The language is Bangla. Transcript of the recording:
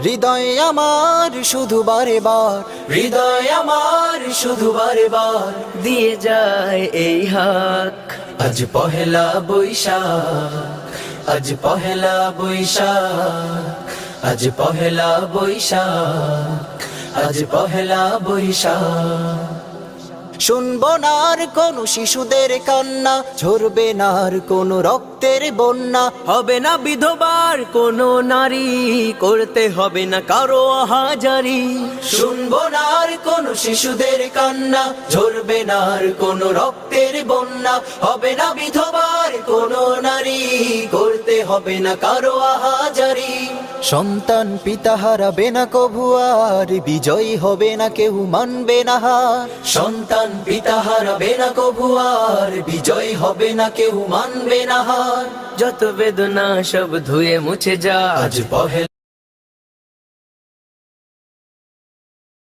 হৃদয় আমার শুধু বারে বার, হৃদয় আমার শুধু বারে বার দিয়ে যায় এই হাক। আজ পহেলা বৈশাখ, আজ পহেলা বৈশাখ, আজ পহেলা বৈশাখ, আজ পহেলা বৈশাখ। শুনবো না আর কোনো শিশুদের কান্না, ঝরবে না আর কোনো রক্তের বন্যা, হবে না বিধবার কোনো নারী, করতে হবে না কারো আহাজারি। শুনবো না আর কোনো শিশুদের কান্না, ঝরবে না আর কোনো রক্তের বন্যা, হবে না বিধবার কোনো নারী, করতে হবে না কারো আহাজারি। সন্তান পিতা হারাবে না কভু আর, বিজয়ী হবে না কেউ মানবে না হার। সন্তান পিতা হারাবে না কভু আর, বিজয়ী হবে না কেউ মানবে না হার। যত বেদনা সব ধুয়ে মুছে যা আজ পহেলা